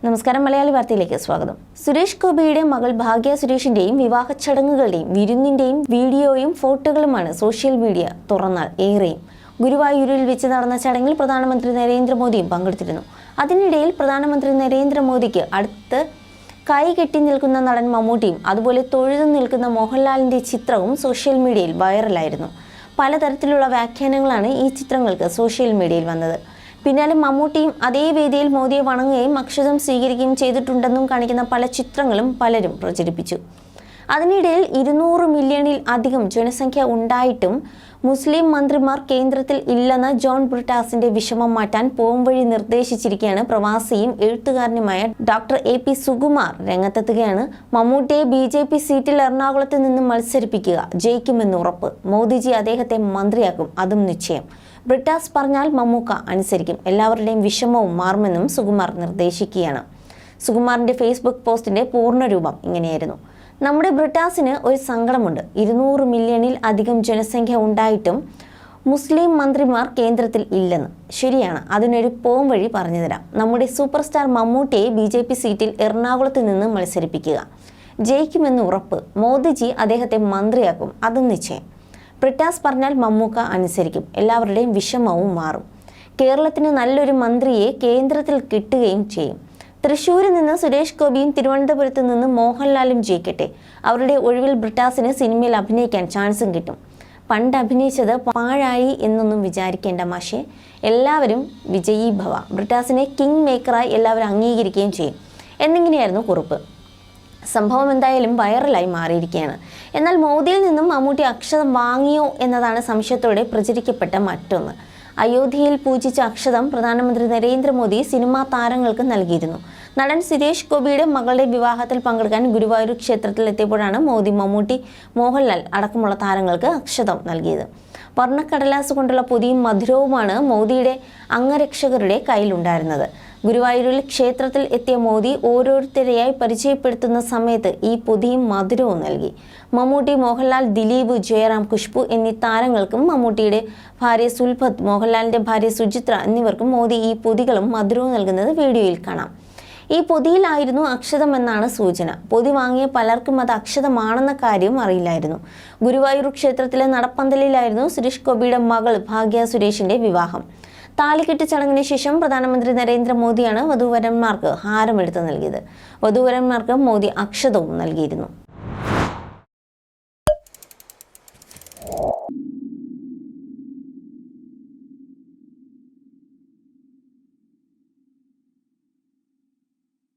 നമസ്കാരം, മലയാളി വാർത്തയിലേക്ക് സ്വാഗതം. സുരേഷ് ഗോപിയുടെ മകൾ ഭാഗ്യ സുരേഷിന്റെയും വിവാഹ ചടങ്ങുകളുടെയും വിരുന്നിന്റെയും വീഡിയോയും ഫോട്ടോകളുമാണ് സോഷ്യൽ മീഡിയ തുറന്നാൽ ഏറെയും. ഗുരുവായൂരിൽ വെച്ച് നടന്ന ചടങ്ങിൽ പ്രധാനമന്ത്രി നരേന്ദ്രമോദിയും പങ്കെടുത്തിരുന്നു. അതിനിടയിൽ പ്രധാനമന്ത്രി നരേന്ദ്രമോദിക്ക് അടുത്ത് കൈകെട്ടി നിൽക്കുന്ന നടൻ മമ്മൂട്ടിയും അതുപോലെ തൊഴുതു നിൽക്കുന്ന മോഹൻലാലിന്റെ ചിത്രവും സോഷ്യൽ മീഡിയയിൽ വൈറലായിരുന്നു. പലതരത്തിലുള്ള വ്യാഖ്യാനങ്ങളാണ് ഈ ചിത്രങ്ങൾക്ക് സോഷ്യൽ മീഡിയയിൽ വന്നത്. പിന്നാലെ മമ്മൂട്ടിയും അതേ വേദിയിൽ മോദിയെ വണങ്ങുകയും അക്ഷതം സ്വീകരിക്കുകയും ചെയ്തിട്ടുണ്ടെന്നും കാണിക്കുന്ന പല ചിത്രങ്ങളും പലരും പ്രചരിപ്പിച്ചു. അതിനിടയിൽ 200 മില്യണിൽ അധികം ജനസംഖ്യ ഉണ്ടായിട്ടും മുസ്ലിം മന്ത്രിമാർ കേന്ദ്രത്തിൽ ഇല്ലെന്ന ജോൺ ബ്രിട്ടാസിന്റെ വിഷമം മാറ്റാൻ പോംവഴി നിർദ്ദേശിച്ചിരിക്കുകയാണ് പ്രവാസിയും എഴുത്തുകാരനുമായ ഡോക്ടർ AP സുകുമാർ. രംഗത്തെത്തുകയാണ്. മമ്മൂട്ടിയെ BJP സീറ്റിൽ എറണാകുളത്ത് നിന്ന് മത്സരിപ്പിക്കുക, ജയിക്കുമെന്ന് ഉറപ്പ്. മോദിജി അദ്ദേഹത്തെ മന്ത്രിയാക്കും, അതും നിശ്ചയം. ബ്രിട്ടാസ് പറഞ്ഞാൽ മമ്മൂക്ക അനുസരിക്കും, എല്ലാവരുടെയും വിഷമവും മാറുമെന്നും സുകുമാർ നിർദ്ദേശിക്കുകയാണ്. സുകുമാറിന്റെ ഫേസ്ബുക്ക് പോസ്റ്റിന്റെ പൂർണ്ണരൂപം ഇങ്ങനെയായിരുന്നു: നമ്മുടെ ബ്രിട്ടാസിന് ഒരു സങ്കടമുണ്ട്. 200 മില്യണിൽ അധികം ജനസംഖ്യ ഉണ്ടായിട്ടും മുസ്ലിം മന്ത്രിമാർ കേന്ദ്രത്തിൽ ഇല്ലെന്ന്. ശരിയാണ്, അതിനൊരു പോംവഴി പറഞ്ഞു തരാം. നമ്മുടെ സൂപ്പർ സ്റ്റാർ മമ്മൂട്ടിയെ BJP സീറ്റിൽ എറണാകുളത്ത് നിന്ന് മത്സരിപ്പിക്കുക, ജയിക്കുമെന്ന് ഉറപ്പ്. മോദിജി അദ്ദേഹത്തെ മന്ത്രിയാക്കും, അതും നിശ്ചയം. ബ്രിട്ടാസ് പറഞ്ഞാൽ മമ്മൂക്ക അനുസരിക്കും, എല്ലാവരുടെയും വിഷമവും മാറും. കേരളത്തിന് നല്ലൊരു മന്ത്രിയെ കേന്ദ്രത്തിൽ കിട്ടുകയും ചെയ്യും. തൃശ്ശൂരിൽ നിന്ന് സുരേഷ് ഗോപിയും തിരുവനന്തപുരത്ത് നിന്ന് മോഹൻലാലും ജയിക്കട്ടെ. അവരുടെ ഒഴിവിൽ ബ്രിട്ടാസിന് സിനിമയിൽ അഭിനയിക്കാൻ ചാൻസും കിട്ടും. പണ്ട് അഭിനയിച്ചത് പാഴായി എന്നൊന്നും വിചാരിക്കേണ്ട മാഷെ, എല്ലാവരും വിജയീ ഭവ. ബ്രിട്ടാസിനെ കിങ് മേക്കറായി എല്ലാവരും അംഗീകരിക്കുകയും ചെയ്യും എന്നിങ്ങനെയായിരുന്നു കുറിപ്പ്. സംഭവം എന്തായാലും വൈറലായി മാറിയിരിക്കുകയാണ്. എന്നാൽ മോദിയിൽ നിന്നും മമ്മൂട്ടി അക്ഷതം വാങ്ങിയോ എന്നതാണ് സംശയത്തോടെ പ്രചരിക്കപ്പെട്ട മറ്റൊന്ന്. അയോധ്യയിൽ പൂജിച്ച അക്ഷതം പ്രധാനമന്ത്രി നരേന്ദ്രമോദി സിനിമാ താരങ്ങൾക്ക് നൽകിയിരുന്നു. നടൻ സുരേഷ് ഗോപിയുടെ മകളുടെ വിവാഹത്തിൽ പങ്കെടുക്കാൻ ഗുരുവായൂർ ക്ഷേത്രത്തിൽ എത്തിയപ്പോഴാണ് മോദി, മമ്മൂട്ടി, മോഹൻലാൽ അടക്കമുള്ള താരങ്ങൾക്ക് അക്ഷതം നൽകിയത്. വർണ്ണക്കടലാസ് കൊണ്ടുള്ള പൊതിയും മധുരവുമാണ് മോദിയുടെ അംഗരക്ഷകരുടെ കയ്യിലുണ്ടായിരുന്നത്. ഗുരുവായൂരിൽ ക്ഷേത്രത്തിൽ എത്തിയ മോദി ഓരോരുത്തരെയായി പരിചയപ്പെടുത്തുന്ന സമയത്ത് ഈ പൊതിയും മധുരവും നൽകി. മമ്മൂട്ടി, മോഹൻലാൽ, ദിലീപ്, ജയറാം, ഖുഷ്ബു എന്നീ താരങ്ങൾക്കും മമ്മൂട്ടിയുടെ ഭാര്യ സുൽഭത്, മോഹൻലാലിന്റെ ഭാര്യ സുചിത്ര എന്നിവർക്കും മോദി ഈ പൊതികളും മധുരവും നൽകുന്നത് വീഡിയോയിൽ കാണാം. ഈ പൊതിയിലായിരുന്നു അക്ഷതം എന്നാണ് സൂചന. പൊതി വാങ്ങിയ പലർക്കും അത് അക്ഷതമാണെന്ന കാര്യം അറിയില്ലായിരുന്നു. ഗുരുവായൂർ ക്ഷേത്രത്തിലെ നടപ്പന്തലിലായിരുന്നു സുരേഷ് ഗോപിയുടെ മകൾ ഭാഗ്യ സുരേഷിന്റെ വിവാഹം. താലികെട്ട് ചടങ്ങിന് ശേഷം പ്രധാനമന്ത്രി നരേന്ദ്രമോദിയാണ് വധൂവരന്മാർക്ക് ഹാരമെടുത്ത് നൽകിയത്. വധൂവരന്മാർക്ക് മോദി അക്ഷതവും നൽകിയിരുന്നു.